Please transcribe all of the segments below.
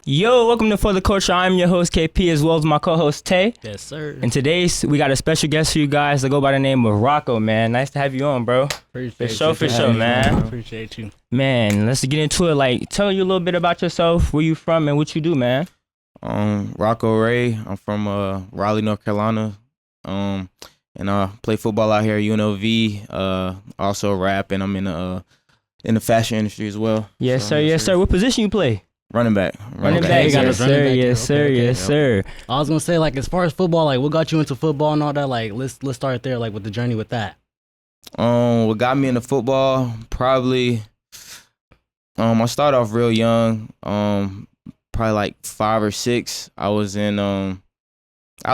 Yo, welcome to For the Culture. I'm your host KP as well as my co-host Tay. Yes, sir. And today we got a special guest for you guys to go by the name of Rocko, man. Nice to have you on, bro. Appreciate For sure, man. Appreciate you. Man, let's get into it. Like, tell you a little bit about yourself, where you from, and what you do, man. Rockorayy. I'm from Raleigh, North Carolina. And I play football out here at UNLV. Also rap, and I'm in the fashion industry as well. Yes, sir. What position you play? Running back. Running back. Yes, sir. I was gonna say, like, as far as football, like, what got you into football and all that? Like, let's start there, like, with the journey with that. What got me into football? Probably. I started off real young. Probably like 5 or 6. I was in. I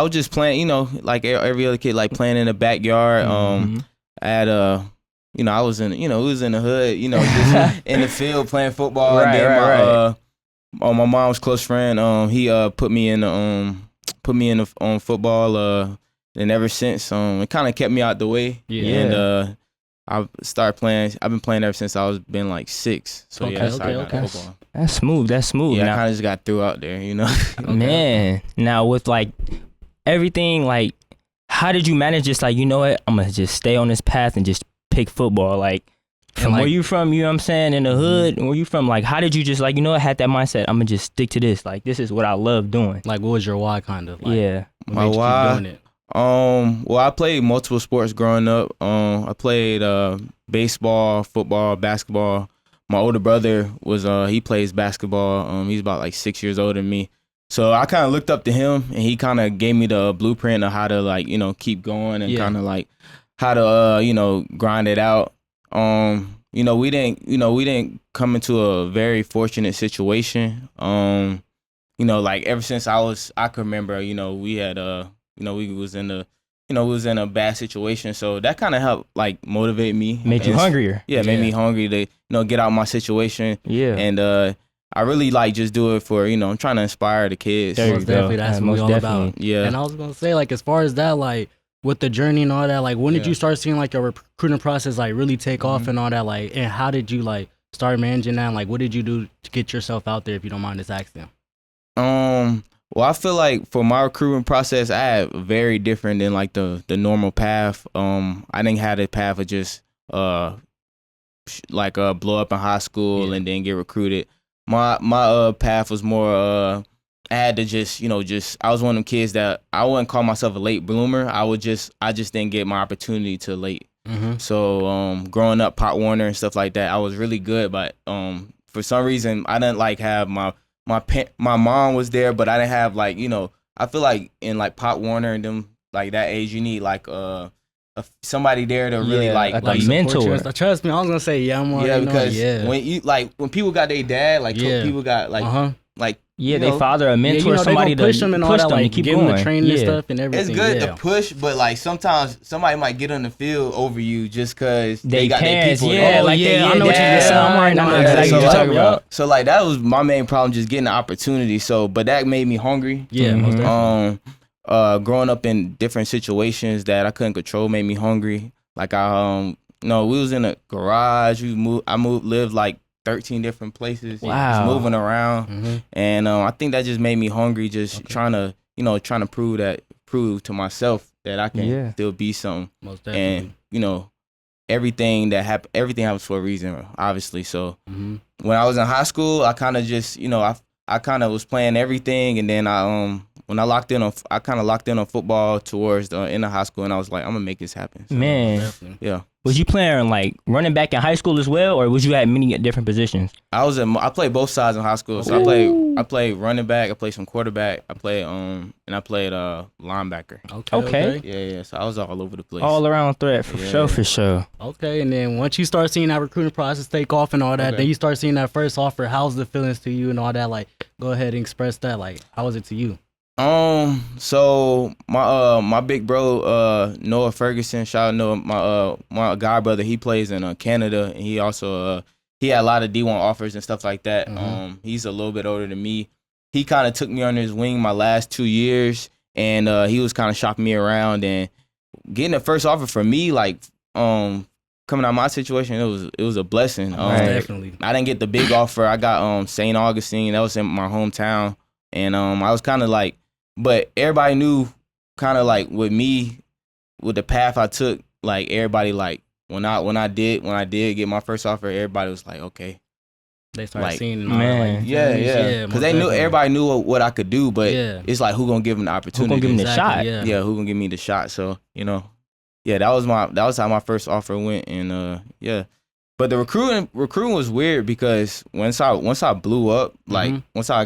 was just playing, like every other kid, like playing in the backyard. I had I was in, we was in the hood, just in the field playing football. Right, and then my mom's close friend, he put me in the football. And ever since, it kind of kept me out the way. Yeah. And I started playing. I've been playing ever since I was been like 6. So Okay. football. That's smooth. Yeah, Now, I kind of just got threw out there, man, now with like everything, like, how did you manage just like, you know what, I'm gonna just stay on this path and just pick football? Like, from where you from, you know what I'm saying, in the hood, where you from, like, how did you just like, had that mindset, I'm gonna just stick to this, like, this is what I love doing? Like, what was your why, kind of? Like, Yeah. what My made you keep why? doing it? Well, I played multiple sports growing up. I played baseball, football, basketball. My older brother he plays basketball. He's about like 6 years older than me. So I kind of looked up to him, and he kind of gave me the blueprint of how to, like, keep going and kind of like how to grind it out. We didn't come into a very fortunate situation. Like ever since I could remember, we had we was in a bad situation. So that kind of helped, like, motivate me. Made you hungrier. Yeah, made me hungry to get out of my situation. Yeah. And I really like just do it for, I'm trying to inspire the kids. There you Most go. definitely, that's what we all about. Yeah. And I was gonna say, like, as far as that, like, with the journey and all that, like, when did you start seeing, like, your recruiting process, like, really take off and all that, like, and how did you, like, start managing that? And, like, what did you do to get yourself out there, if you don't mind us asking? Well, I feel like for my recruitment process, I had very different than like the normal path. I didn't have the path of just blow up in high school and then get recruited. My path was more I had to just I was one of them kids that I wouldn't call myself a late bloomer. I just didn't get my opportunity till late. Mm-hmm. So growing up, Pop Warner and stuff like that, I was really good, but for some reason I didn't like have my mom was there, but I didn't have, like, I feel like in like Pop Warner and them, like that age, you need like somebody there to really like a mentor. Trust me, I was gonna say because when people got their dad, like people got like like they father a mentor, somebody to push them and all that, like, to keep give going. them the training and stuff and everything. It's good to push, but like sometimes somebody might get on the field over you just because they got their people. I know what you're saying. I'm already know exactly what you're talking about. So like that was my main problem, just getting the opportunity. So, but that made me hungry. Yeah, most definitely. Growing up in different situations that I couldn't control made me hungry. Like we was in a garage. I lived like 13 different places. Wow. Just moving around. Mm-hmm. And I think that just made me hungry, just trying to prove to myself that I can still be something. Most definitely. And everything happens for a reason, obviously. So when I was in high school, I kind of just I kind of was playing everything, and then when I locked in on football towards the end of high school, and I was like, I'm gonna make this happen. So, Man, yeah. Was you playing like running back in high school as well, or was you at many different positions? I played both sides in high school. So I played running back, I played some quarterback, I played linebacker. Okay. Yeah. So I was all over the place. All around threat for sure. Okay, and then once you start seeing that recruiting process take off and all that, then you start seeing that first offer. How's the feelings to you and all that? Like, go ahead and express that. Like, how was it to you? So my big bro Noah Ferguson, shout out Noah, my god brother, he plays in Canada, and he also he had a lot of D1 offers and stuff like that. He's a little bit older than me. He kind of took me under his wing my last 2 years, and he was kind of shopping me around and getting the first offer for me, like coming out of my situation, it was a blessing. Definitely. I didn't get the big offer. I got St. Augustine. That was in my hometown, and I was kind of like, but everybody knew kind of like with me, with the path I took, like everybody like when I did get my first offer, everybody was like, okay. They started like, seeing, man, like, yeah, because they knew everybody knew what I could do, but it's like who gonna give them the opportunity? Who gonna give them the shot? Yeah, who gonna give me the shot? So that was how my first offer went, and but the recruiting was weird because once I blew up, like once I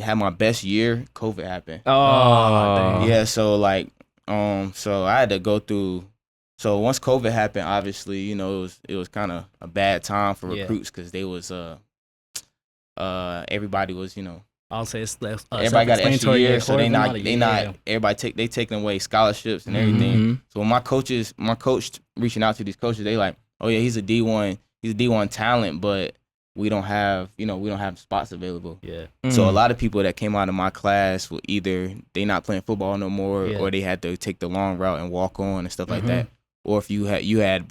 had my best year, COVID happened. Oh, yeah, so like so I had to go through. So once COVID happened, obviously, it was kind of a bad time for recruits because they was everybody was, I'll say it's everybody got an extra year, so they not everybody they taking away scholarships and everything. So when my coach reaching out to these coaches, they like, oh yeah, he's a D1 talent, but we don't have spots available. Yeah. So a lot of people that came out of my class were either they not playing football no more, or they had to take the long route and walk on and stuff like that. Or if you had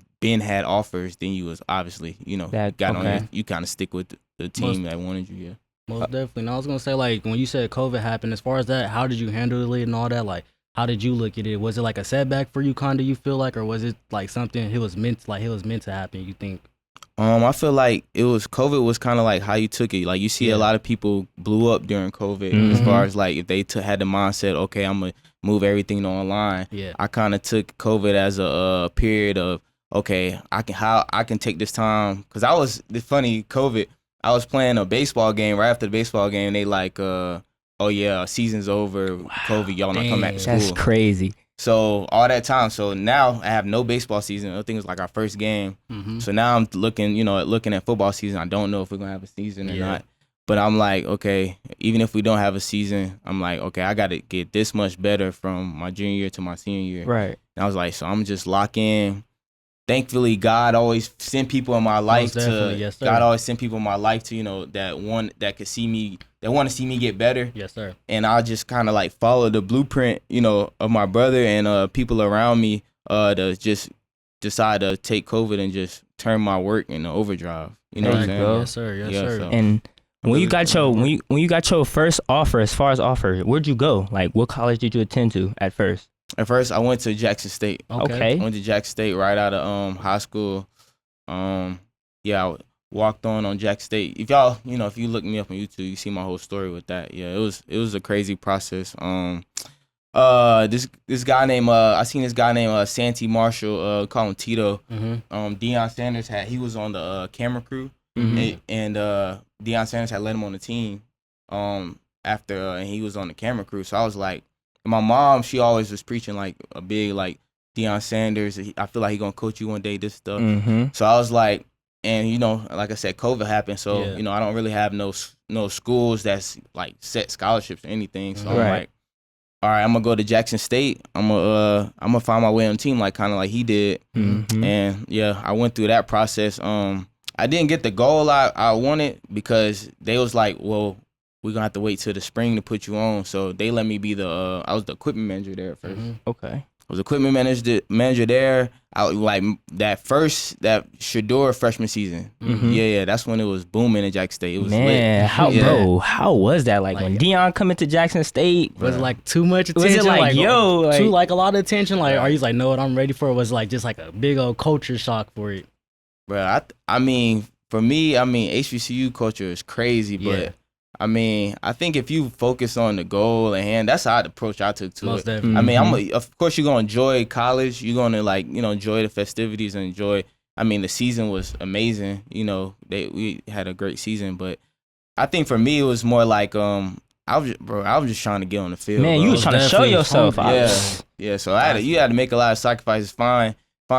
offers, then you was obviously, you kind of stick with the team that wanted you. Yeah. Most definitely. And I was gonna say, like, when you said COVID happened, as far as that, how did you handle it and all that? Like, how did you look at it? Was it like a setback for you, kinda? You feel like, or was it like something it was meant to happen? You think? I feel like COVID was kind of like how you took it. Like you see a lot of people blew up during COVID as far as like if they had the mindset, okay, I'm gonna move everything online. Yeah. I kind of took COVID as a period of, okay, I can take this time, because it's funny, COVID, I was playing a baseball game. Right after the baseball game, they like, oh yeah, season's over, COVID, y'all not come back to school. That's crazy. So all that time, so now I have no baseball season. I think it was like our first game. So now I'm looking at football season. I don't know if we're gonna have a season or not. But I'm like, okay, even if we don't have a season, I'm like, okay, I got to get this much better from my junior year to my senior year. Right. And I was like, so I'm just lock in. Thankfully, God always sent people in my life God always sent people in my life to, that could see me, that want to see me get better. Yes, sir. And I just kind of like follow the blueprint, of my brother and people around me to just decide to take COVID and just turn my work into overdrive. You know what I'm saying? Yes, sir. Yes, sir. So. And when you got your first offer, as far as offer, where'd you go? Like, what college did you attend to at first? At first, I went to Jackson State. Okay. I went to Jackson State right out of high school. I walked on Jackson State. If y'all, if you look me up on YouTube, you see my whole story with that. Yeah, it was a crazy process. This guy named I seen this guy named Santee Marshall, call him Tito. Deion Sanders he was on the camera crew, and Deion Sanders had let him on the team after and he was on the camera crew. So I was like, my mom, she always was preaching like a big like Deion Sanders. I feel like he gonna coach you one day, this stuff. So I was like, and like I said, COVID happened, so I don't really have no schools that's like set scholarships or anything. So I'm like, all right, I'm gonna go to Jackson State. I'm gonna find my way on the team, like kind of like he did. And I went through that process. I didn't get the goal I wanted because they was like, well, we're gonna have to wait till the spring to put you on. So they let me be I was the equipment manager there at first. Okay. I was equipment manager there. I like that Shador freshman season. That's when it was booming in Jackson State. It was lit. How was that? Like when Deion coming to Jackson State? Was it like too much attention? Was it like too like a lot of attention? Like, are you like, know what I'm ready for? Or was it like just like a big old culture shock for it? Bro, I mean, for me, HBCU culture is crazy, but I think if you focus on the goal at hand, that's how the approach I took to Most it. Definitely. Of course, you're gonna enjoy college. You're gonna enjoy the festivities and enjoy. The season was amazing. We had a great season, but I think for me it was more like I was just trying to get on the field. Man, you was trying to show yourself. Yeah. So you had to make a lot of sacrifices. Find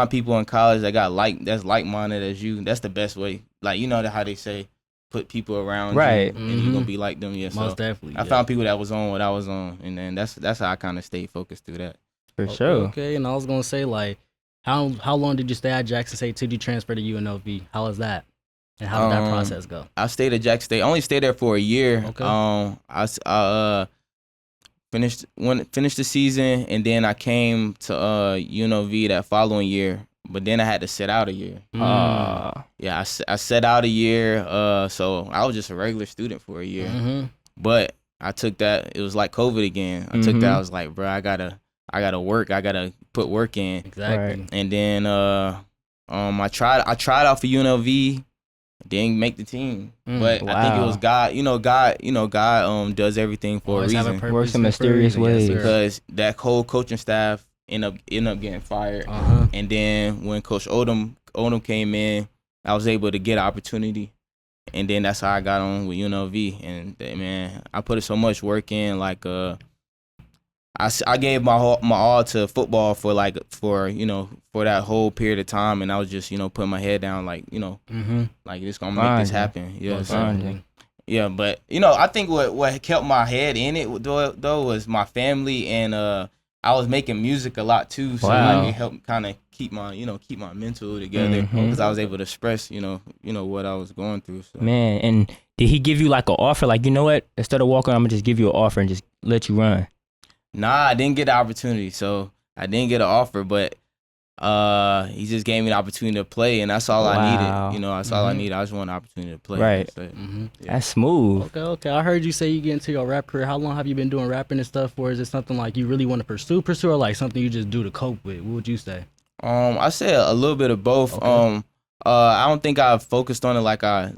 people in college that's like-minded as you. That's the best way. Like how they say, put people around you, and you're gonna be like them. Most definitely. I found people that was on what I was on, and then that's how I kind of stayed focused through that. For sure. Okay, and I was gonna say, like, how long did you stay at Jackson State till you transfer to UNLV? How was that? And how did that process go? I stayed at Jackson State. I only stayed there for a year. Okay. I finished the season, and then I came to UNLV that following year. but then I had to sit out a year. Mm. I set out a year. So I was just a regular student for a year. But I took that. It was like COVID again. I took that. I was like, bro, I gotta work. I gotta put work in. Exactly. And then I tried out for UNLV. Didn't make the team, but I think it was God. God does everything for a reason. Works in mysterious ways. Because that whole coaching staff end up getting fired. And then when Coach Odom came in, I was able to get an opportunity, and then that's how I got on with UNLV. And man, I put so much work in. Like I gave my all to football for that whole period of time, and I was just putting my head down, like like just gonna make this happen. Yeah, but I think what kept my head in it though was my family, and I was making music a lot too, so it helped kind of keep my mental together, because I was able to express what I was going through. So. Man, and did he give you like an offer? Like, you know what? Instead of walking, I'm gonna just give you an offer and just let you run. Nah, I didn't get the opportunity, so I didn't get an offer, but he just gave me the opportunity to play, and that's all I needed. That's all I needed. I just wanted an opportunity to play. Right. So, That's smooth. Okay. I heard you say you get into your rap career. How long have you been doing rapping and stuff for? Is it something like you really want to pursue, or like something you just do to cope with? What would you say? I say a little bit of both. Okay. I don't think I've focused on it like I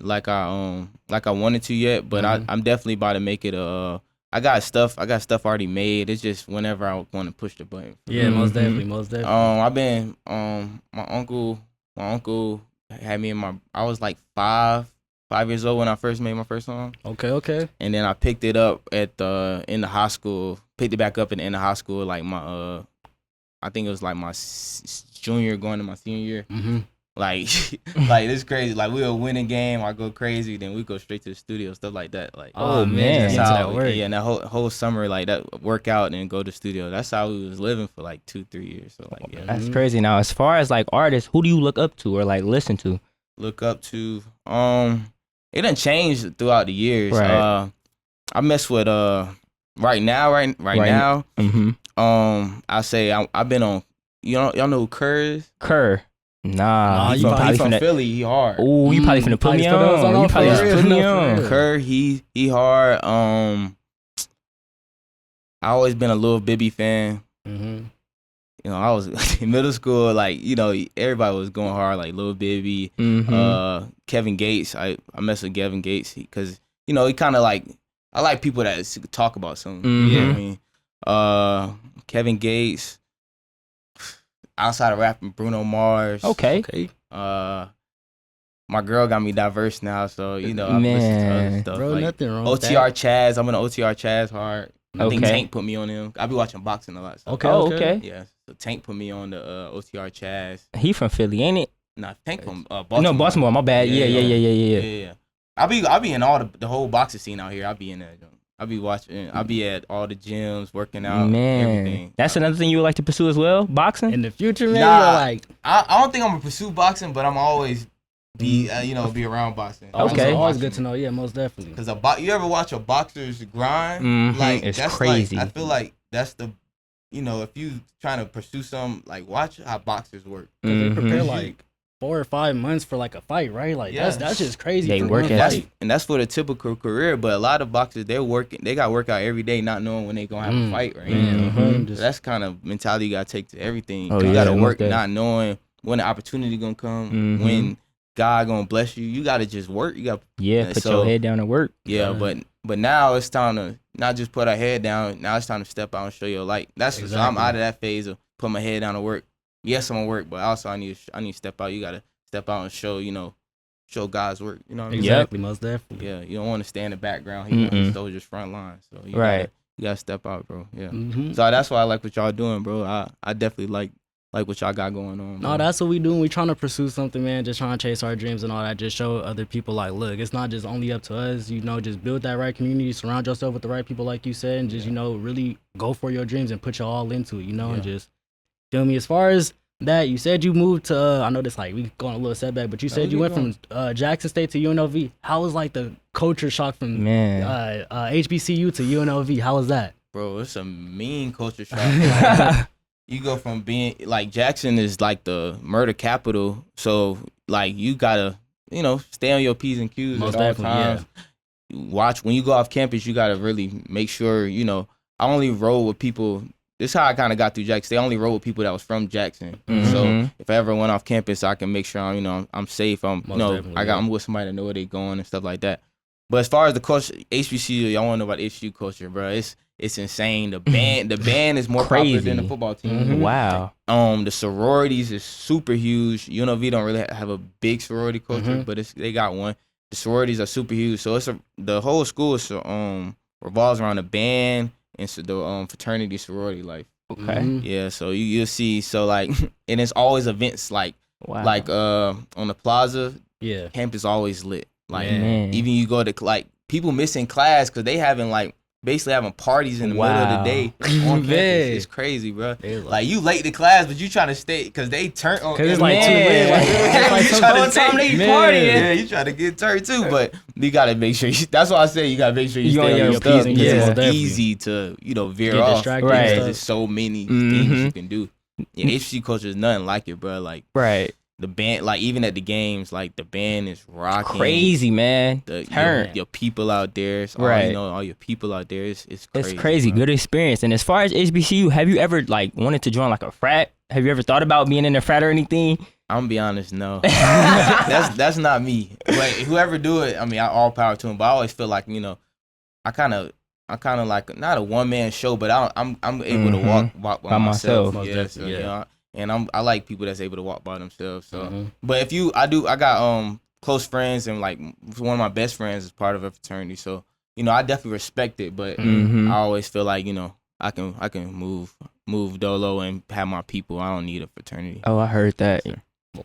wanted to yet, but I'm definitely about to make it I got stuff already made. It's just whenever I want to push the button. Yeah, most definitely. I've been my uncle had me I was like 5 years old when I first made my first song. Okay. And then I picked it up in the high school. Picked it back up in the high school, like my I think it was like my junior going to my senior year. Like it's crazy. Like we'll win a game, I go crazy, then we go straight to the studio, stuff like that. Like man, that's how and that whole summer, like that, work out and go to the studio. That's how we was living for like 2-3 years. So like that's crazy. Now, as far as like artists, who do you look up to or like listen to? Look up to it done changed throughout the years. Right. I mess with right now. I say I've been on. Y'all know who Kerr is? Kerr. Nah, he from Philly. He hard. Oh, you probably finna put me on. You probably just put me on. Kerr, he hard. I always been a Lil Bibby fan. I was in middle school, like everybody was going hard, like Lil Bibby, Kevin Gates. I mess with Kevin Gates because he kind of like, I like people that talk about something. You know what I mean? Kevin Gates. Outside of rapping, Bruno Mars. Okay. My girl got me diverse now, so I listen to other stuff. Bro, like nothing wrong OTR with that. Chaz. I'm an OTR Chaz hard. I think Tank put me on him. I be watching boxing a lot. So. Okay. Yeah, so Tank put me on the OTR Chaz. He from Philly, ain't it? Nah, Tank from Baltimore. No, Baltimore. My bad. Yeah. I be in all the whole boxing scene out here. I be in there. I be watching. I be at all the gyms, working out, everything. That's another thing you would like to pursue as well, boxing? In the future, man. Nah, I don't think I'm gonna pursue boxing, but I'm always be around boxing. Okay, always good to know. Yeah, most definitely. Because you ever watch a boxer's grind? Like it's that's crazy. Like, I feel like that's the, if you trying to pursue something, like watch how boxers work. They prepare like 4 or 5 months for like a fight, right? Like that's just crazy. They work it, and that's for the typical career. But a lot of boxers, they got to work out every day, not knowing when they gonna have a fight, right? So that's kind of mentality you gotta take to everything. You gotta work, not knowing when the opportunity gonna come, when God gonna bless you. You gotta just work. You got put your head down and work. Yeah, but now it's time to not just put our head down. Now it's time to step out and show your light. So I'm out of that phase of put my head down and work. Yes, I'm gonna work, but also I need to step out. You gotta step out and show God's work. You know what I mean? Exactly, most definitely. Yeah, you don't want to stay in the background. He's soldier's front line. So you gotta step out, bro. Yeah. So that's why I like what y'all doing, bro. I definitely like what y'all got going on. No, that's what we doing. We trying to pursue something, man. Just trying to chase our dreams and all that. Just show other people, like, look, it's not just only up to us. Just build that right community, surround yourself with the right people, like you said, and just really go for your dreams and put your all into it. And just feel me. As far as that, you said you moved to I know this, like, we going a little setback, but you said you went from Jackson State to UNLV. How was like the culture shock from HBCU to UNLV? How was that? Bro, it's a mean culture shock. you go from being like Jackson is like the murder capital, so like you gotta stay on your P's and Q's Most at all definitely, times. Watch when you go off campus, you gotta really make sure I only roll with people. This is how I kind of got through Jackson. They only roll with people that was from Jackson. So if I ever went off campus, I can make sure I'm safe. I'm with somebody that know where they going and stuff like that. But as far as the culture, HBCU, y'all want to know about HBCU culture, bro? It's insane. The band is more popular than the football team. Wow. The sororities is super huge. UNLV don't really have a big sorority culture, but they got one. The sororities are super huge. So the whole school revolves around the band and the fraternity sorority life. Okay. Yeah. So you'll see. So like, and it's always events like on the plaza. Yeah. Campus always lit. Like even you go to like people missing class because they basically having parties in the middle of the day on campus. It's crazy, bro. Like you late to class, but you trying to stay because they turn on. Because it's like too late. Like you trying to time they partying. Yeah, you trying to get turned too, but you gotta make sure. That's why I say you gotta make sure you stay on your stuff. It's easy to veer off. Right. There's so many things you can do. Yeah, HC culture is nothing like it, bro. Like the band, like even at the games, like the band is rocking. Crazy, man. Your people out there, all your people out there. It's crazy. It's crazy. Bro. Good experience. And as far as HBCU, have you ever like wanted to join like a frat? Have you ever thought about being in a frat or anything? I'm gonna be honest, no. that's not me. But whoever do it, I mean, all power to him. But I always feel like I kind of like not a one man show, but I'm able to walk by myself. And I like people that's able to walk by themselves. So, but I got close friends and like one of my best friends is part of a fraternity. So I definitely respect it, but I always feel like I can move dolo and have my people. I don't need a fraternity. Oh, I heard that.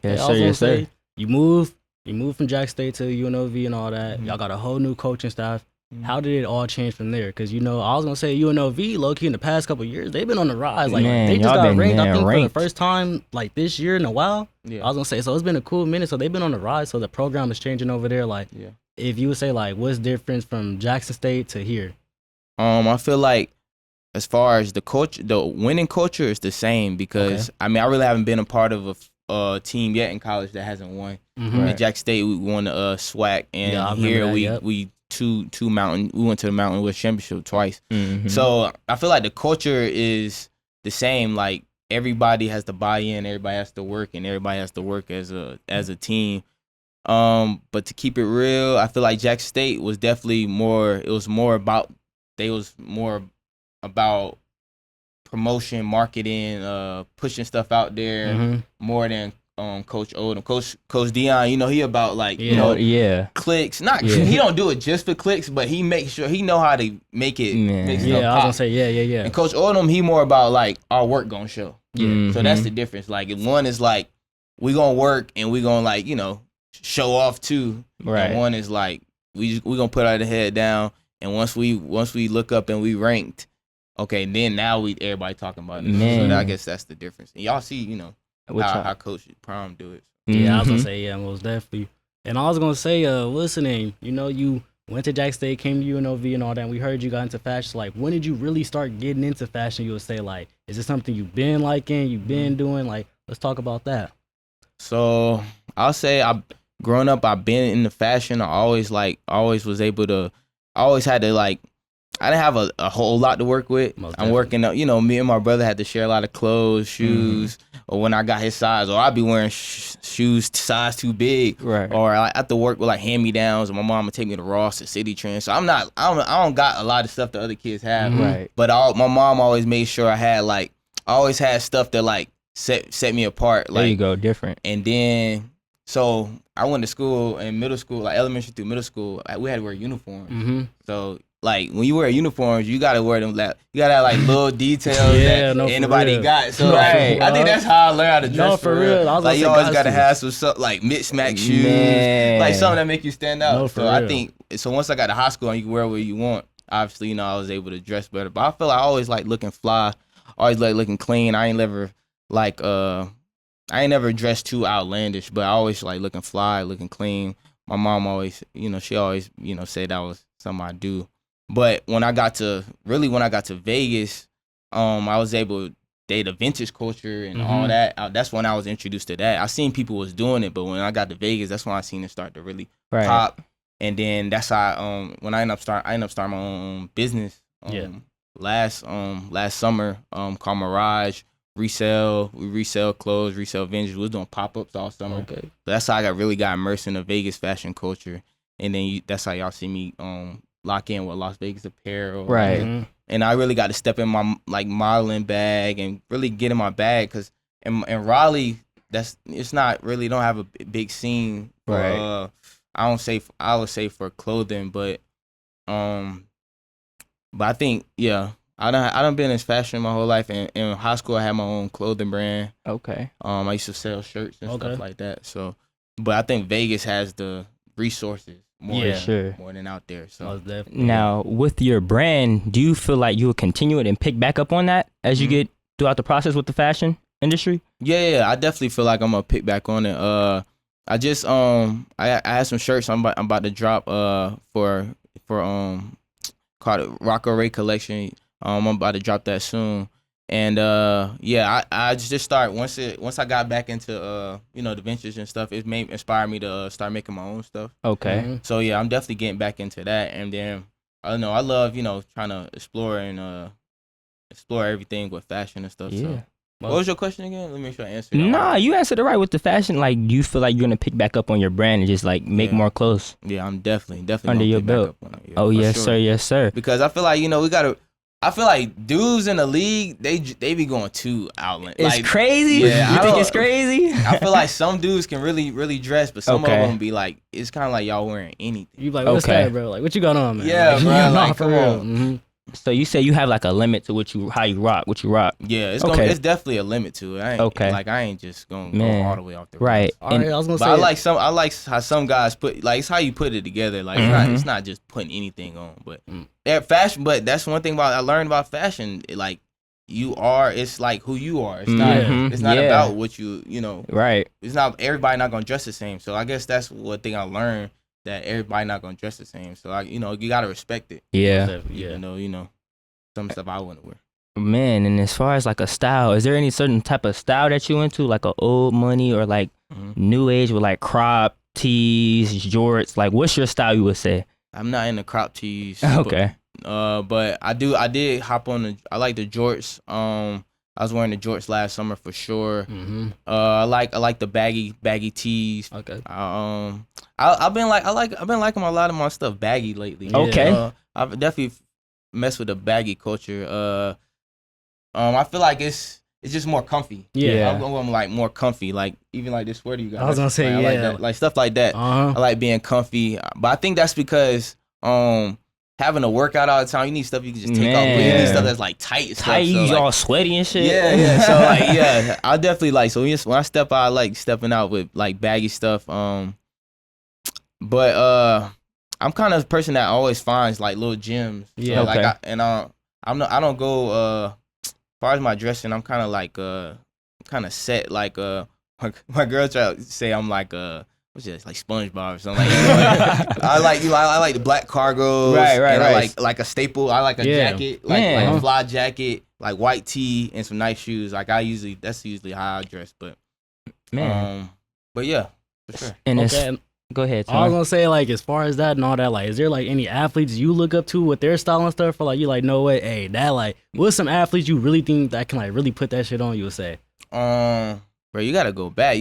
Yes, sir. You move from Jack State to UNLV and all that. Y'all got a whole new coaching staff. How did it all change from there? Because I was gonna say UNLV, low key in the past couple of years, they've been on the rise. Like they just got ranked, I think, for the first time like this year in a while. Yeah. I was gonna say, so it's been a cool minute. So they've been on the rise. So the program is changing over there. Like, if you would say like, what's difference from Jackson State to here? I feel like as far as the culture, the winning culture is the same because I really haven't been a part of a team yet in college that hasn't won. At Jack State, we won the SWAC, and here we two mountain. We went to the Mountain West Championship twice. So I feel like the culture is the same. Like everybody has to buy in, everybody has to work, and everybody has to work as a team. But to keep it real, I feel like Jack State was definitely more. It was more about. They was more about promotion, marketing, pushing stuff out there more than Coach Odom. Coach Dion, he about like clicks. He don't do it just for clicks, but he makes sure he know how to make it. Make stuff pop. I was gonna say yeah. And Coach Odom, he more about like our work gonna show. So that's the difference. Like one is like we gonna work and we gonna like show off too. Right. And one is like we gonna put our head down, and once we look up and we ranked, okay, then now everybody talking about it. So I guess that's the difference. And y'all see, how Coach Prom do it. Yeah, I was gonna say most definitely. And I was gonna say, what's the name? You went to Jack State, came to UNLV and all that. And we heard you got into fashion. So, like, when did you really start getting into fashion? You would say, like, is it something you've been liking? You've been doing? Like, let's talk about that. So I'll say growing up, I've been into fashion. I always had to like. I didn't have a whole lot to work with. I'm working up, me and my brother had to share a lot of clothes, shoes, or when I got his size, or I'd be wearing shoes size too big, right? Or I have to work with like hand-me-downs, and my mom would take me to Ross or City Trend. So I don't got a lot of stuff that other kids have, right? But my mom always made sure I always had stuff that like set me apart. Like, there you go, different. And then, so I went to school in middle school, like elementary through middle school, we had to wear uniforms. So like when you wear uniforms, you gotta wear them. You gotta have like little details that anybody got. So I think that's how I learned how to dress. No, for real. Like you always gotta have some like mismatched shoes, like something that make you stand out. No, so I think once I got to high school and you can wear what you want, obviously I was able to dress better. But I feel like I always like looking fly, always like looking clean. I ain't never dressed too outlandish, but I always like looking fly, looking clean. My mom always, she always, say that was something I do. But when I got to Vegas, I was able the vintage culture and all that. That's when I was introduced to that. I seen people was doing it, but when I got to Vegas, that's when I seen it start to really pop. And then that's how when I ended up starting my own business. Last summer, called Mirage Resell. We resell clothes, resell vintage. We was doing pop-ups all summer. Okay. So that's how I really got immersed in the Vegas fashion culture. And then that's how y'all see me lock in with Las Vegas apparel. Right. And I really got to step in my like modeling bag and really get in my bag, because in Raleigh, it's not really, don't have a big scene. For, I would say for clothing, but I think I done been in fashion my whole life. And in high school, I had my own clothing brand. Okay. I used to sell shirts and stuff like that. So, but I think Vegas has the resources more than out there. So now, with your brand, do you feel like you will continue it and pick back up on that as you get throughout the process with the fashion industry? Yeah, I definitely feel like I'm gonna pick back on it. I just I had some shirts I'm about to drop for called it Rockorayy collection. I'm about to drop that soon. And I just started once I got back into the ventures and stuff. It inspired me to start making my own stuff. Okay. So yeah, I'm definitely getting back into that. And then I don't know, I love trying to explore everything with fashion and stuff. So. What was your question again? Let me make sure I answered it. Nah, you answered it right with the fashion. Like, do you feel like you're gonna pick back up on your brand and just like make more clothes? Yeah, I'm definitely under your belt. Oh yes, sir, yes, sir. Because I feel like I feel like dudes in the league, they be going too outland. It's like, crazy. Yeah, you think it's crazy? I feel like some dudes can really, really dress, but some of them be like, it's kind of like y'all wearing anything. You like, what's that, bro? Like, what you got on, man? Yeah, like, bro. Like, come on. So you say you have like a limit to how you rock, what you rock. Yeah, it's definitely a limit to it. I ain't just gonna go all the way off the right. All right, I was gonna say, I like how some guys put, like, it's how you put it together. Like it's not just putting anything on, but fashion. But that's one thing I learned about fashion. Like it's like who you are. It's not about what you know. Right. It's not everybody not gonna dress the same. So I guess that's one thing I learned. That everybody not gonna dress the same, so you gotta respect it. Yeah. Even though some stuff I wouldn't wear. Man, and as far as like a style, is there any certain type of style that you into, like a old money or like new age with like crop tees, jorts? Like, what's your style? You would say? I'm not into crop tees. Okay. But I did hop on I like the jorts. I was wearing the jorts last summer for sure. I like the baggy tees. Okay. I've been liking a lot of my stuff baggy lately. Okay. I've definitely messed with the baggy culture. I feel like it's just more comfy. Yeah. I'm like more comfy. Like even like this sweater you got. I was gonna say I like that, like stuff like that. I like being comfy, but I think that's because having to work out all the time, you need stuff you can just take off. But you need stuff that's like tight. You all sweaty and shit. Yeah. So like, I definitely like. So when I step out, I like stepping out with like baggy stuff. But I'm kind of a person that always finds like little gems. Yeah. Okay. Like I don't go. As far as my dressing, I'm kind of like kind of set. Like my girl try to say I'm like what's this, like SpongeBob or something. Like, I like the black cargos. Right. And I like a staple. I like a jacket, like a fly jacket, like white tee and some nice shoes. Like that's usually how I dress. But but yeah, for sure. And go ahead. I was gonna say, like, as far as that and all that, like, is there like any athletes you look up to with their style and stuff? Or like you like, no way, hey, that like, what's some athletes you really think that can like really put that shit on? You would say, bro, you gotta go back.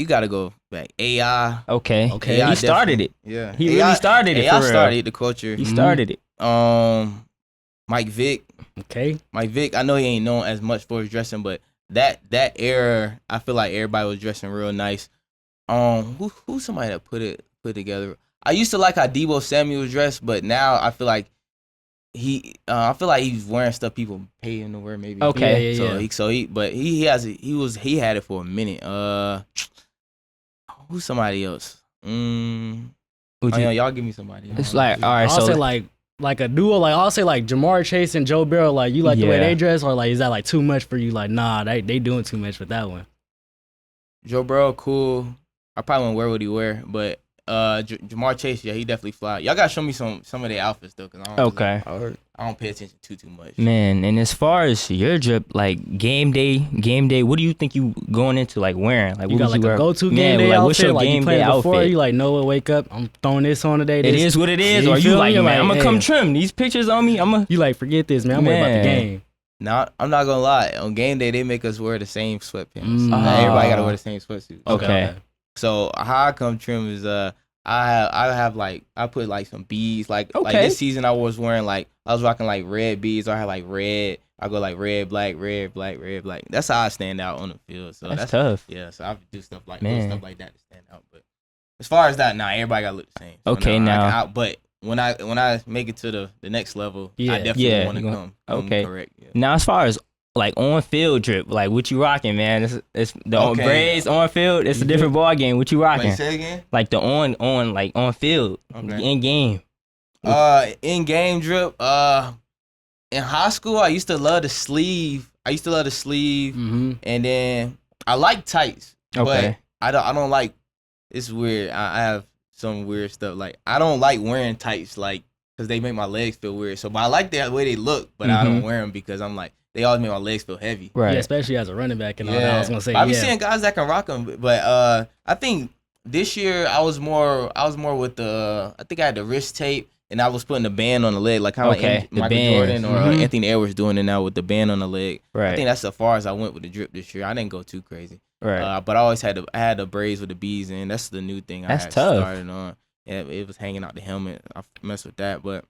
AI. Okay. AI he started it. Yeah. He really started it. AI started the culture. He started it. Mike Vick. Okay. Mike Vick. I know he ain't known as much for his dressing, but that era, I feel like everybody was dressing real nice. Who's somebody that put together? I used to like how Debo Samuel dressed, but now I feel like he's wearing stuff people pay him to wear. Maybe. Okay. He had it for a minute. Who's somebody else? Y'all give me somebody. It's like, all right. I'll say like a duo. Like I'll say like Jamar Chase and Joe Burrow. Like you like the way they dress, or like is that like too much for you? Like nah, they doing too much with that one. Joe Burrow, cool. I probably wouldn't wear what he wear, but Jamar Chase, yeah, he definitely fly. Y'all gotta show me some of their outfits though, cause I I don't pay attention too much. Man, and as far as your drip, like game day, what do you think you going into like wearing? Like You what got would like you a wear? go-to game day like, outfit, what's your like you game played day before. outfit? You like, no, wake up, I'm throwing this on today. It is what it is, or you feel like, me? man, I'm gonna come hey. trim these pictures on me. You like, forget this, man. I'm worried about the game. Now, I'm not gonna lie. On game day, they make us wear the same sweatpants. Ah. Everybody gotta wear the same sweatsuit. Okay. So how I come trim is I have like I put like some beads like this season I was rocking like red beads. I had like red. I go like red, black, red, black, red, black. That's how I stand out on the field. So that's tough. Yeah. So I do stuff like stuff like that to stand out. But as far as that, everybody gotta look the same. So okay, now. But when I make it to the next level, I definitely want to come. Okay. Correct. Yeah. Now, as far as like on field drip, like what you rocking, man? It's the braids on field. It's a different ball game. What you rocking? Wait, say again. Like the on field, in game. In game drip. In high school, I used to love the sleeve. Mm-hmm. And then I like tights. Okay. But I don't like. It's weird. I have some weird stuff. Like I don't like wearing tights, like because they make my legs feel weird. So, but I like the way they look, but I don't wear them because I'm like. They always make my legs feel heavy. Right. Yeah, especially as a running back and all that. I was gonna say. I be seeing guys that can rock them, but I think this year I was more with the. I think I had the wrist tape and I was putting the band on the leg, like how like Michael Jordan or Anthony Edwards doing it now with the band on the leg. Right. I think that's as far as I went with the drip this year. I didn't go too crazy. Right. But I always had the braids with the beads in. That's the new thing. That's I had tough. started on. Yeah, it was hanging out the helmet. I messed with that, but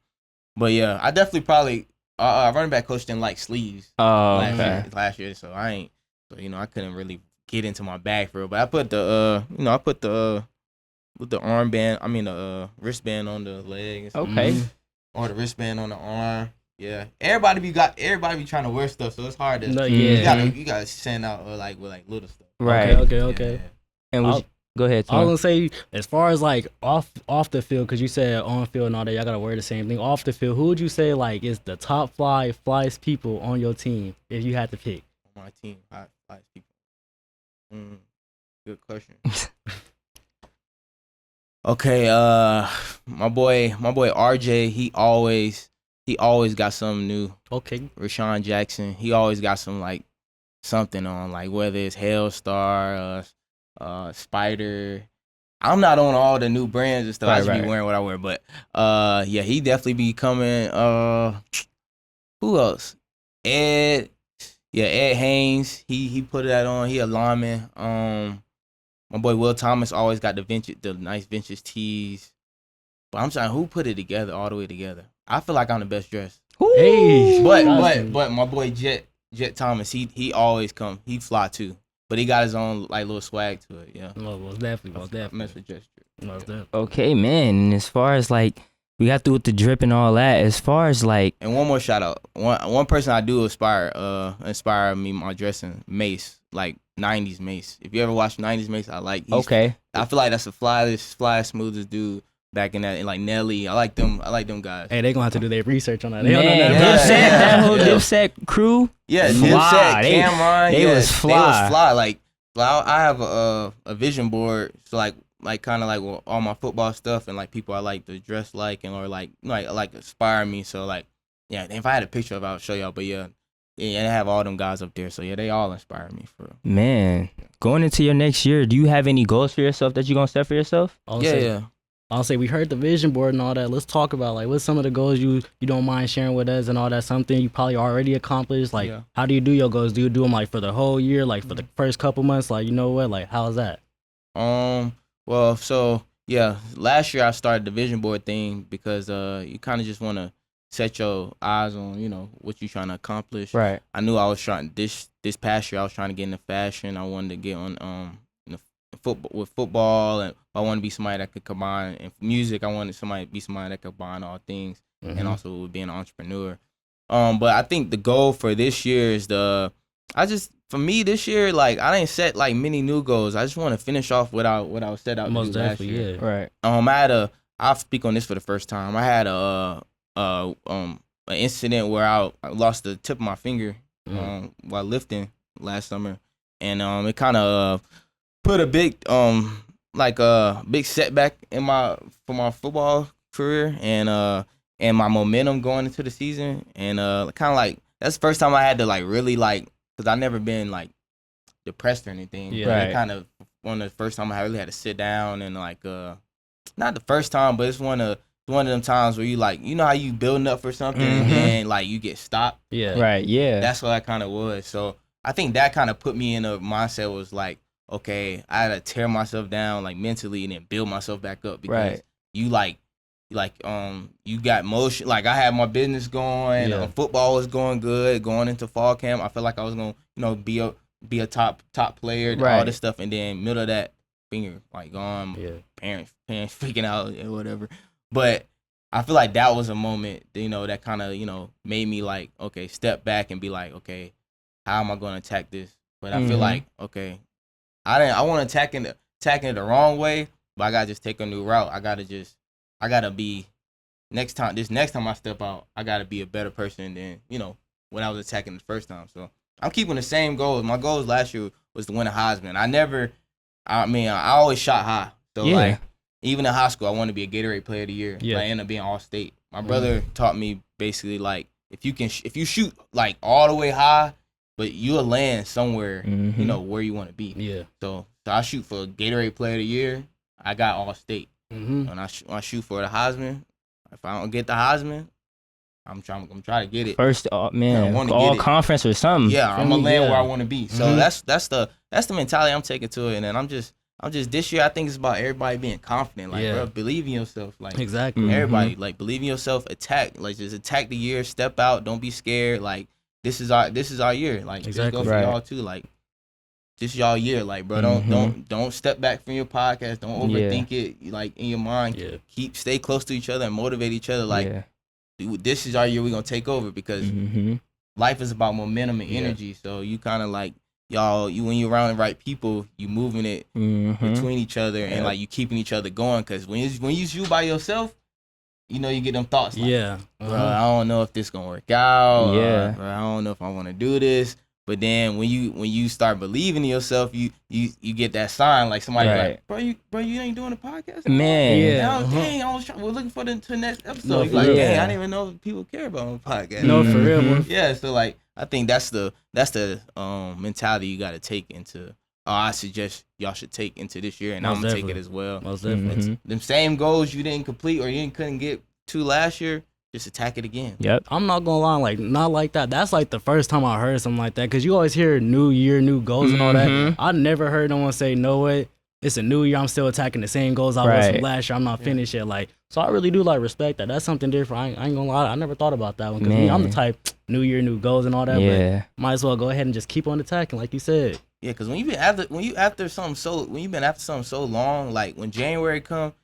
yeah, I definitely probably. Running back coach didn't like sleeves last year, so I couldn't really get into my bag for it. But I put the with the armband, the wristband on the leg. Okay. Or the wristband on the arm. Yeah, everybody be trying to wear stuff, so it's hard to. You gotta send out with little stuff. Right. Okay. And go ahead. I was gonna say, as far as like off the field, because you said on field and all that, y'all gotta wear the same thing. Off the field, who would you say like is the top flyest people on your team if you had to pick? On my team, flyest people. Good question. Okay, my boy RJ, he always got something new. Okay. Rashawn Jackson, he always got some like something on, like whether it's Hellstar, Spider. I'm not on all the new brands and stuff. I just be wearing what I wear, but yeah, he definitely be coming. Who else? Ed Haynes. He put that on. He a lineman. My boy Will Thomas always got the nice vintage tees. But I'm saying, who put it together all the way together? I feel like I'm the best dressed. Hey, but my boy Jet Thomas, he always come. He fly too. But he got his own like little swag to it, yeah. Most definitely. Mess with gesture. Okay, man. And as far as like we got through with the drip and all that, as far as like, and one more shout out. One person I do inspire me my dressing, Mace, like 90s Mace. If you ever watch 90s Mace, I like. I feel like that's the flyest, smoothest dude. Back in that, and like Nelly, I like them guys. Hey, they gonna have to do their research on that. That whole Dipset crew. Yeah, Dipset, Cameron. They was fly. They was fly. Like, I have a vision board, so like kind of like all my football stuff and like people I like to dress like and or like inspire me. So like, yeah, if I had a picture of it, I'll show y'all. But yeah, I have all them guys up there. So yeah, they all inspire me for real. Man, going into your next year, do you have any goals for yourself that you're gonna set for yourself? Yeah. I'll say we heard the vision board and all that. Let's talk about like what's some of the goals you don't mind sharing with us and all that. Something you probably already accomplished. Like how do you do your goals? Do you do them like for the whole year, like for the first couple months? Like like how's that? Well, so yeah, last year I started the vision board thing because you kind of just want to set your eyes on what you're trying to accomplish. Right. I knew I was trying this past year I was trying to get into fashion. I wanted to get on football, and I want to be somebody that could combine. And for music, I wanted somebody to be somebody that could combine all things, and also being an entrepreneur. But I think the goal for this year is for me this year, like I didn't set like many new goals. I just want to finish off what I was set out to do last year. Right. I'll speak on this for the first time. I had an incident where I lost the tip of my finger while lifting last summer, and it kind of put a big big setback for my football career, and and my momentum going into the season, and kind of like that's the first time I had to like really like, because I never been like depressed or anything. Yeah. But Right. it kind of one of the first time I really had to sit down and like not the first time, but it's one of them times where you like, you know how you building up for something and then like you get stopped. Yeah. Right. Yeah. That's what that kind of was. So I think that kind of put me in a mindset was like, okay, I had to tear myself down like mentally and then build myself back up, because Right. you you got motion. Like I had my business going, Yeah. football was going good, going into fall camp. I felt like I was gonna, be a top player, all Right. this stuff, and then middle of that, finger like gone, Yeah. parents freaking out or whatever. But I feel like that was a moment, that kind of, made me like, okay, step back and be like, okay, how am I going to attack this? But I feel like, okay, I want to attacking it the wrong way, but I gotta just take a new route. I gotta be next time I step out, I gotta be a better person than when I was attacking the first time. So I'm keeping the same goals. My goals last year was to win a Heisman. I always shot high. So like even in high school, I wanted to be a Gatorade Player of the Year. Yeah. I ended up being all state. My brother taught me basically like if you shoot like all the way high, but you'll land somewhere, where you want to be. Yeah. So I shoot for Gatorade Player of the Year. I got all state. When I shoot for the Heisman, if I don't get the Heisman, I'm trying to get it. First, man, wanna all get it. conference or something. Yeah, I'm gonna land Yeah. where I want to be. So that's the mentality I'm taking to it. And then I'm just this year I think it's about everybody being confident. Like, bro, believe in yourself. Like Exactly. everybody, like believe in yourself. Attack. Like just attack the year. Step out. Don't be scared. Like this is our year. Like just Exactly. go for y'all too. Like this is y'all year. Like bro, don't step back from your podcast. Don't overthink it. Like in your mind. Yeah. Stay close to each other and motivate each other. Like dude, this is our year. We're gonna take over, because life is about momentum and energy. So you kind of like when you're around the right people, you moving it between each other and like you keeping each other going. Because when you by yourself, you get them thoughts. Like, bro, I don't know if this gonna work out. Yeah. Bro, I don't know if I want to do this. But then when you start believing in yourself, you get that sign, like somebody like, bro, you ain't doing a podcast, Man. Yeah. Dang, we're looking for the next episode. No, You're like, real. dang, I didn't even know people care about my podcast. No, for real, bro. Yeah, so like I think that's the mentality you got to take into. I suggest y'all should take into this year, and Most I'm gonna take definitely. it as well. Most definitely. Them same goals you didn't complete or you couldn't get to last year, just attack it again. Yep. I'm not gonna lie, like not like that. That's like the first time I heard something like that, because you always hear new year, new goals and all that. I never heard no one say, no way, it's a new year, I'm still attacking the same goals I was from last year, I'm not finished yet. Like, so I really do like respect that. That's something different. I ain't gonna lie, I never thought about that one, because I'm the type new year, new goals and all that. Yeah. But might as well go ahead and just keep on attacking, like you said. Yeah, because when you've been after something so long, like when January come,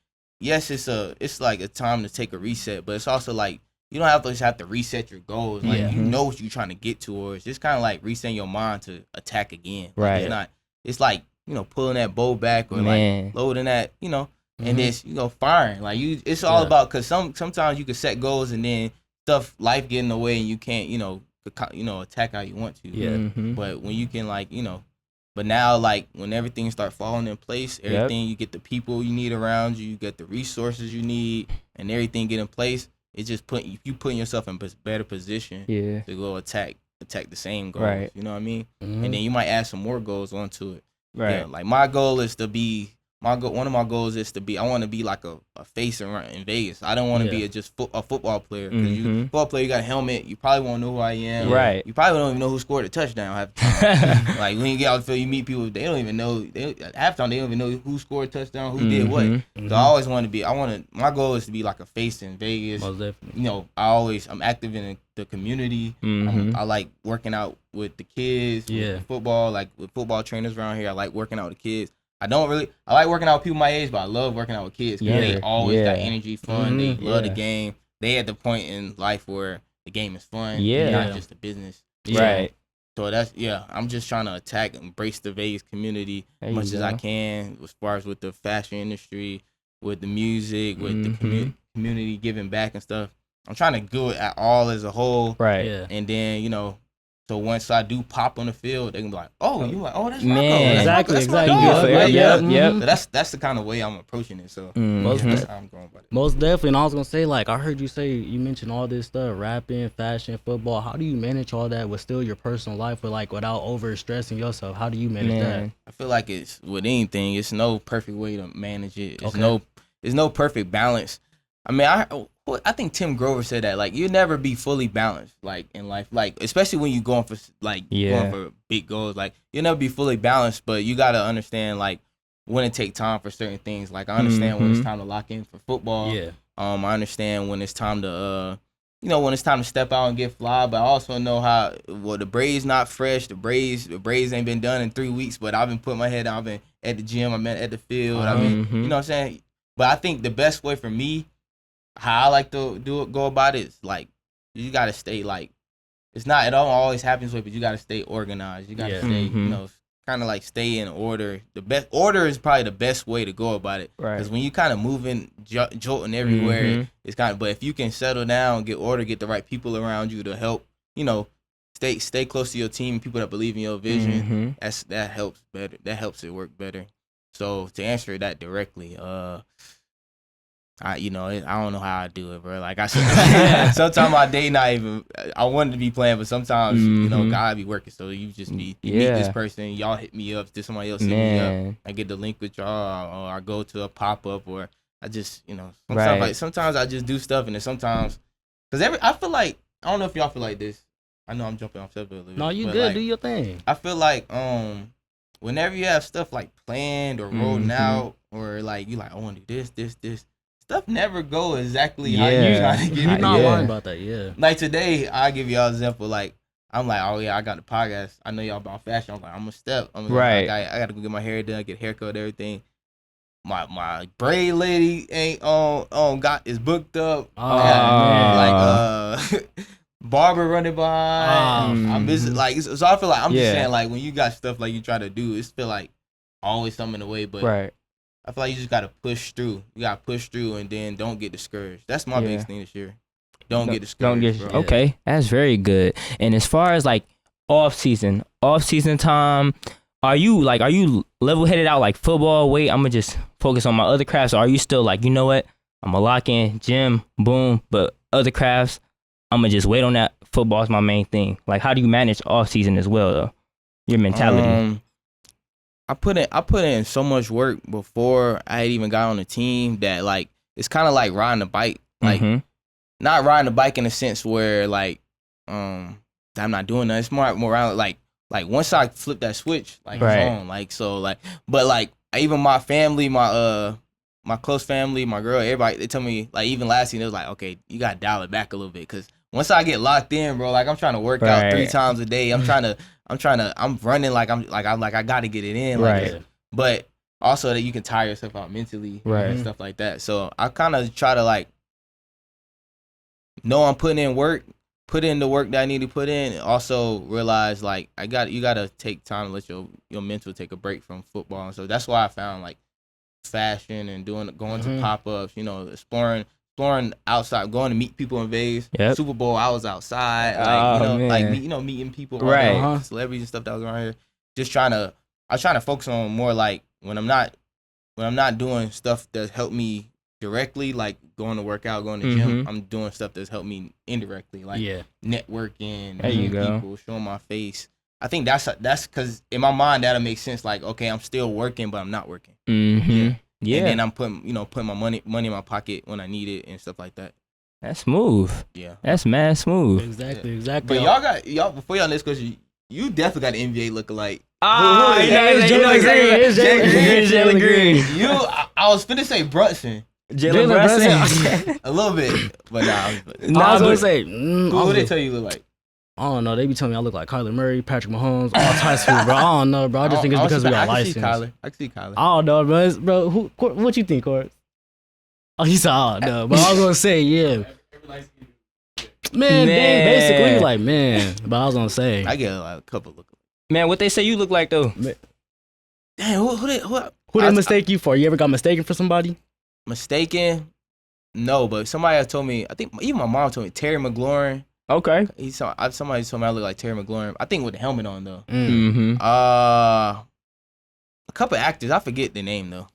yes, it's like a time to take a reset, but it's also like you don't have to reset your goals. Like you know what you're trying to get towards. Just kind of like resetting your mind to attack again. Right. Like, it's like pulling that bow back or like loading that and then firing. Like it's all about, because sometimes you can set goals and then life get in the way and you can't attack how you want to. Yeah. But when you can but now, like, when everything start falling in place, everything, you get the people you need around you, you get the resources you need, and everything get in place, it's just putting yourself in a better position to go attack the same goals. Right. You know what I mean? And then you might add some more goals onto it. Right. Yeah, like my goal is to be one of my goals is to be, I want to be like a face in Vegas. I don't want to be just a football player. Because football player, you got a helmet. You probably won't know who I am. Right. You probably don't even know who scored a touchdown half the time. Like when you get out the field, you meet people, they don't even know. Half the time, they don't even know who scored a touchdown, who did what. So I always want to be. My goal is to be like a face in Vegas. Most definitely. I'm active in the community. I like working out with the kids. With football, like with football trainers around here. I like working out with the kids. I like working out with people my age, but I love working out with kids. They always got energy, fun. They love the game. They at the point in life where the game is fun, not just a business. Right. So I'm just trying to embrace the Vegas community as much as I can, as far as with the fashion industry, with the music, with the community giving back and stuff. I'm trying to do it all as a whole. Right. Yeah. And then, So once I do pop on the field, they can be like, "Oh, you like, oh, that's Man. Rocko. Exactly, That's my exactly. dog." Like, Yep. So that's the kind of way I'm approaching it. So that's how I'm going about it. Most definitely. And I was gonna say, like, I heard you say you mentioned all this stuff, rapping, fashion, football. How do you manage all that with still your personal life, but like without over stressing yourself? How do you manage that? I feel like it's with anything. It's no perfect way to manage it. It's Okay. There's no perfect balance. I mean, I think Tim Grover said that, like, you'll never be fully balanced, like, in life, like, especially when you're going for going for big goals, like, you'll never be fully balanced, but you gotta understand, like, when to take time for certain things. Like, I understand when it's time to lock in for football. Yeah. I understand when it's time to when it's time to step out and get fly, but I also know how the braids not fresh, the braids ain't been done in 3 weeks, but I've been putting my head down. I've been at the gym, I've been at the field, I've been, you know what I'm saying? But I think the best way for me, how I like to go about it is, like, you gotta stay, like, it don't always happen this way, but you gotta stay organized. You gotta stay, kind of like stay in order. The best order is probably the best way to go about it. Right. Because when you kind of moving, jolting everywhere, it's kind of. But if you can settle down, get order, get the right people around you to help, stay close to your team, people that believe in your vision. That helps better. That helps it work better. So to answer that directly, I don't know how I do it, bro. Like I said, sometimes my day not even. I wanted to be playing, but sometimes God be working. So you just meet this person. Y'all hit me up. Did somebody else hit me up? I get the link with y'all, or I go to a pop up, or I just sometimes I just do stuff, and then sometimes because I feel like I don't know if y'all feel like this. I know I'm jumping off subject a little bit. No, you good. Like, do your thing. I feel like whenever you have stuff like planned or rolling out, or like you like I want to do this. Stuff never go exactly how you trying to get it. You're not lying about that, yeah. Like today, I'll give y'all an example. Like, I'm like, oh yeah, I got the podcast. I know y'all about fashion. I'm like, I'm gonna step. I gotta go get my hair done, get a haircut, everything. My braid lady ain't is booked up. Oh man. Like barber running by. I'm busy. Like, so I feel like I'm just saying, like, when you got stuff like you try to do, it's feel like always something in the way, but I feel like you just gotta push through. You gotta push through, and then don't get discouraged. That's my biggest thing this year. Don't get discouraged. Bro. Okay, that's very good. And as far as like off season time, are you level headed out like football? Wait, I'm gonna just focus on my other crafts. Or are you still like, you know what? I'm gonna lock in gym, boom. But other crafts, I'm gonna just wait on that. Football is my main thing. Like, how do you manage off season as well, though? Your mentality. I put in so much work before I had even got on the team that, like, it's kind of like riding a bike. Like, not riding a bike in a sense where, like, I'm not doing that. It's more around, like once I flip that switch, like, it's on. Like, so, like, but, like, even my family, my close family, my girl, everybody, they tell me, like, even last year, they was like, okay, you got to dial it back a little bit. Because once I get locked in, bro, like, I'm trying to work out 3 times a day. I'm running like I got to get it in. Like, but also that you can tire yourself out mentally and stuff like that. So I kind of try to, like, know I'm putting in work, put in the work that I need to put in, and also realize, like, you got to take time to let your mental take a break from football. And so that's why I found, like, fashion and going to pop-ups, exploring outside, going to meet people in Vegas. Super Bowl, I was outside, meeting people, celebrities and stuff that was around here. I was trying to focus on more, like, when I'm not doing stuff that helped me directly, like going to work out, going to gym. I'm doing stuff that's helped me indirectly, like networking, meeting people, showing my face. I think that's because in my mind that'll make sense. Like, okay, I'm still working, but I'm not working. And then I'm putting my money in my pocket when I need it and stuff like that. That's smooth. Yeah, that's mad smooth. Exactly. But y'all before y'all next question, you definitely got an NBA lookalike. It's Jalen Green. I was finna say Brunson. Jalen Brunson. A little bit, but nah. I was gonna say, who they tell you look like? I don't know. They be telling me I look like Kyler Murray, Patrick Mahomes, all types of people, bro. I don't know, bro. I just think it's because we got license. I can see Kyler. I don't know, bro. What you think, Court? Oh, he said, I don't know. But I was gonna say, yeah. Man, basically, like, man. But I was gonna say, I get like a couple look. Man, what they say you look like though? Damn, who they mistake you for? You ever got mistaken for somebody? Mistaken? No, but somebody else told me. I think even my mom told me Terry McLaurin. Okay. Somebody told me I look like Terry McLaurin. I think with the helmet on though. Mm-hmm. A couple actors. I forget the name though.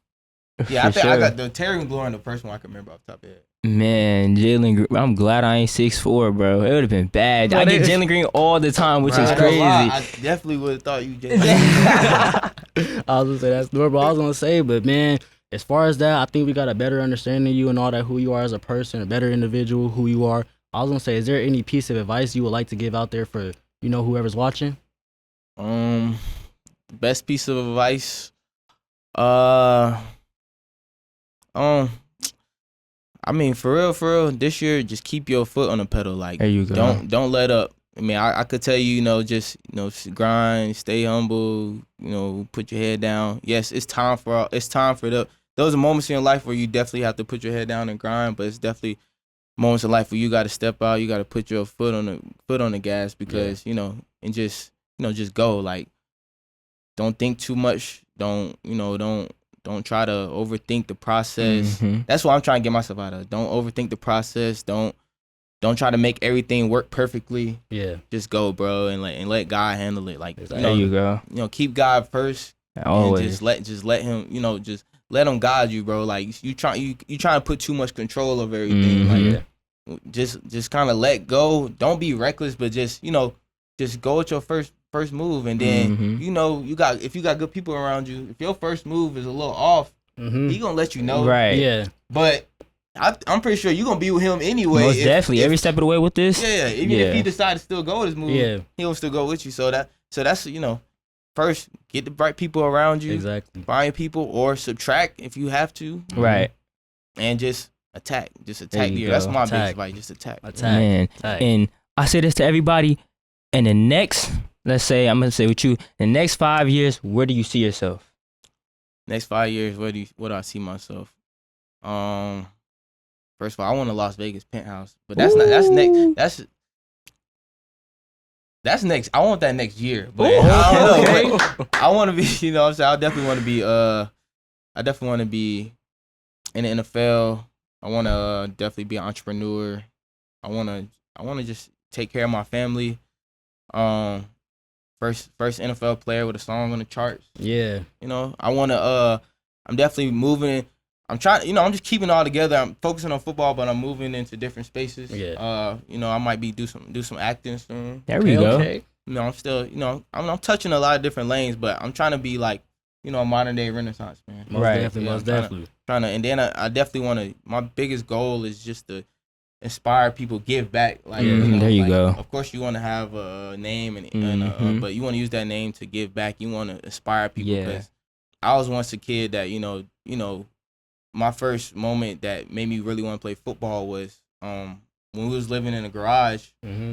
Yeah, I think I got the Terry McLaurin, the first one I can remember off the top of it. Man, Jalen, I'm glad I ain't 6'4", bro. It would have been bad. I get Jalen Green all the time, which is crazy. I definitely would have thought you Jalen. I was gonna say that's normal. I was gonna say, but man, as far as that, I think we got a better understanding of you and all that, who you are as a person, a better individual, who you are. I was gonna say, is there any piece of advice you would like to give out there for, whoever's watching? Best piece of advice. I mean, for real, this year, just keep your foot on the pedal. Like, there you go. Don't let up. I mean, I could tell you, just grind, stay humble. Put your head down. Yes, it's time for those are moments in your life where you definitely have to put your head down and grind. But it's definitely moments in life where you got to step out. You got to put your foot on the gas because and just go. Like, don't think too much. Don't try to overthink the process. Mm-hmm. That's what I'm trying to get myself out of. Don't overthink the process. Don't try to make everything work perfectly. Yeah. Just go, bro, and let God handle it. Like, there you go. Keep God first. Always. And just let him, just let him guide you, bro. Like, you trying to put too much control over everything. Mm-hmm. Like, just kind of let go. Don't be reckless, but just go with your first move, and then mm-hmm. if you got good people around you, if your first move is a little off, he gonna let you know. Right. Yeah. But I'm pretty sure you're gonna be with him anyway. Most definitely. Every step of the way with this. Yeah. Even if he decides to still go with his move, he will still go with you. So that's first get the right people around you. Exactly. Find people or subtract if you have to. Right. And just attack. Just attack. That's my biggest advice. Just attack. Man. And I say this to everybody. In the next, let's say, I'm gonna say with you, the next 5 years, where do you see yourself? Next 5 years, where do I see myself? First of all, I want a Las Vegas penthouse, but that's next. That's next. I want that next year, but I don't know. But I want to be. What I'm saying, I definitely want to be. I definitely want to be in the NFL. I want to definitely be an entrepreneur. I want to just take care of my family. First NFL player with a song on the charts. Yeah. I want to. I'm definitely moving. I'm trying. I'm just keeping it all together. I'm focusing on football, but I'm moving into different spaces. Yeah. I might be do some acting soon. There we go. Okay. I'm still. I'm touching a lot of different lanes, but I'm trying to be like, a modern day Renaissance man. Most definitely. Trying to, and then I definitely want to. My biggest goal is just to inspire people, give back. Like, there you go. Of course, you want to have a name, but you want to use that name to give back. You want to inspire people. Because I was once a kid that my first moment that made me really want to play football was when we was living in a garage. Mm-hmm.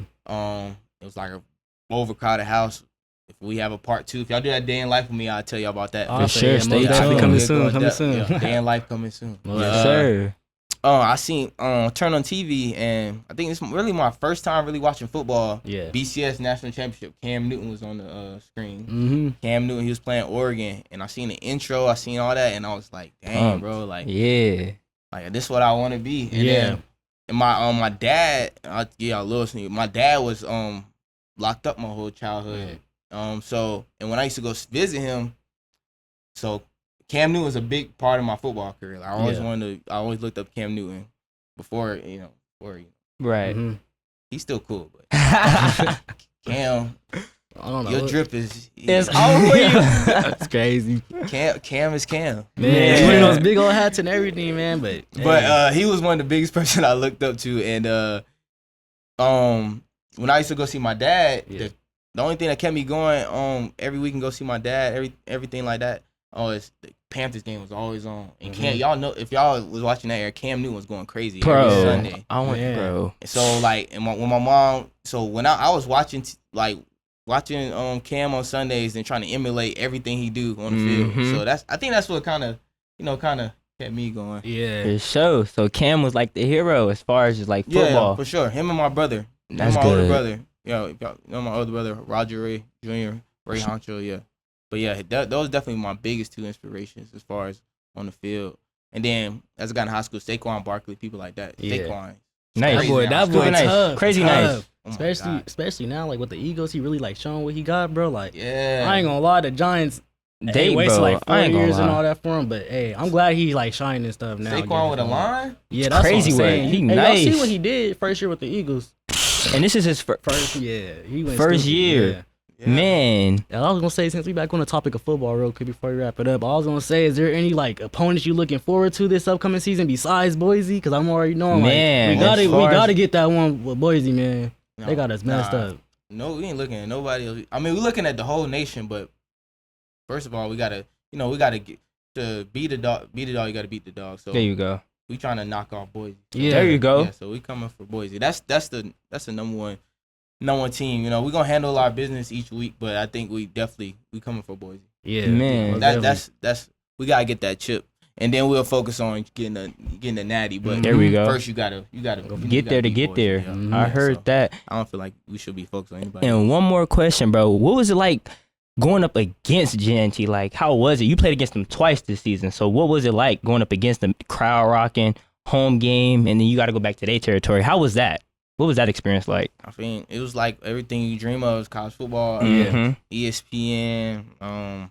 It was like a overcrowded house. If we have a part 2, if y'all do that day in life with me, I'll tell y'all about that. For sure. Stay tuned. Coming soon. Day in life coming soon. Yes, sir. I seen turn on TV, and I think it's really my first time really watching football. Yeah. BCS National Championship. Cam Newton was on the screen. Mm-hmm. Cam Newton, he was playing Oregon, and I seen the intro. I seen all that, and I was like, dang, bro, like, like this is what I want to be. And then, and my dad, I'll give y'all a little sneak. My dad was locked up my whole childhood. So, and when I used to go visit him, so Cam Newton was a big part of my football career. Like, I always looked up Cam Newton before. Right. Mm-hmm. He's still cool, but Cam, I don't know. your drip is it's over you. That's crazy. Cam is Cam. Man, you wearing those big old hats and everything, man. But he was one of the biggest person I looked up to, and when I used to go see my dad, the only thing that kept me going every week and go see my dad, everything like that. It's the Panthers game was always on, and Cam, y'all know, if y'all was watching that era, Cam Newton was going crazy every Sunday. Bro. So like, and when my mom, so when I was watching Cam on Sundays and trying to emulate everything he do on the field. So I think that's what kind of kept me going. Yeah, for sure. So Cam was like the hero as far as just like football. Yeah, for sure. Him and my brother. That's my good. older brother. My older brother, Rockorayy Jr., Ray Honcho, But yeah, those definitely my biggest 2 inspirations as far as on the field. And then as I got in high school, Saquon Barkley, people like that. Yeah. Saquon. Nice. That boy nice. tough. Crazy tough. nice. Oh my God. especially now, like with the Eagles, he really like showing what he got, bro. Like, Yeah. I ain't gonna lie, the Giants They wasted bro, like 4 I ain't gonna years and lie. all that for him. But hey, I'm glad he like shining and stuff now. Saquon with a line? Yeah, that's Crazy what I'm work. saying. He Hey, nice. y'all see what he did first year with the Eagles? And this is his First, yeah, he went First stupid, year. Yeah. Yeah. man. And I was gonna say, since we back on the topic of football real quick before we wrap it up, I was gonna say, is there any like opponents you looking forward to this upcoming season besides Boise? Because I'm already knowing, Man, like, as we far as- gotta get that one with Boise, man. No, They got us messed up. No, we ain't looking at nobody else. I mean, we're looking at the whole nation, but first of all, we gotta get to beat the dog. Beat the dog, you gotta beat the dog. So There you go. we trying to knock off Boise. Yeah. There you go. Yeah, so we coming for Boise. That's the number one team. You know, we gonna handle our business each week, but I think we coming for Boise. Yeah, Man. That's we gotta get that chip, and then we'll focus on getting the natty. But There we go. first, you gotta Get there to beat get Boise. there. Yeah. I heard So, that. I don't feel like we should be focused on anybody. And one more question, bro. What was it like going up against GNT? Like, how was it? You played against them twice this season. So what was it like going up against them, crowd rocking, home game, and then you got to go back to their territory? How was that? What was that experience like? I mean, it was like everything you dream of is college football. Mhm. ESPN,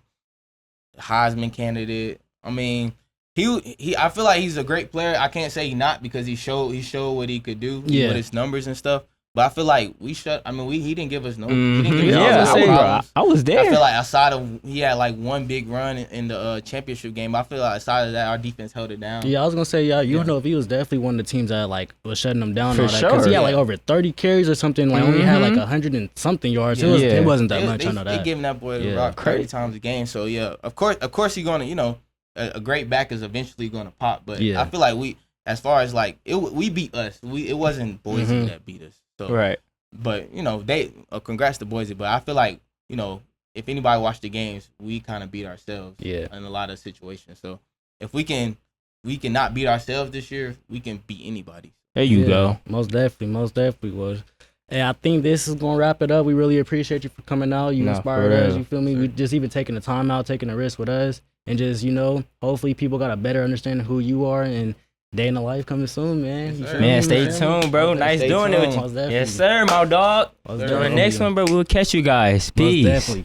Heisman candidate. I mean, he. I feel like he's a great player. I can't say he not because he showed what he could do Yeah. with his numbers and stuff. But I feel like he didn't give us no. He Mhm. didn't give us Yeah, no I problems. was there. I feel like outside of he had like one big run in the championship game. I feel like outside of that, our defense held it down. Yeah, I was gonna say, UNLV was definitely one of the teams that like was shutting them down. For and all that, 'cause sure. he had like over 30 carries or something. Like only had like Mhm. 100 and something yards. Yeah. It wasn't that They- much. They, I know they that. giving that boy the Yeah. rock Crazy. 30 times a game. So yeah, of course he's gonna, a great back is eventually gonna pop. But Yeah. I feel like as far as like we beat us. It wasn't Boise Mhm. that beat us. So Right. but they congrats to Boise. But I feel like if anybody watched the games, we kind of beat ourselves. Yeah. In a lot of situations. So if we can not beat ourselves this year, we can beat anybody. There you Yeah, go. Most definitely was. And I think this is gonna wrap it up. We really appreciate you for coming out. You No, inspired for us. real. You feel me? We just even taking the time out, taking a risk with us, and just hopefully people got a better understanding who you are and day in the life coming soon, man. Yes, You sir. feel Man, me, stay man? tuned, bro. Most Nice stay doing it with tuned. you. Most definitely. Yes, sir, my dog. Most On the definitely. next one, bro, we'll catch you guys. Most Peace. definitely.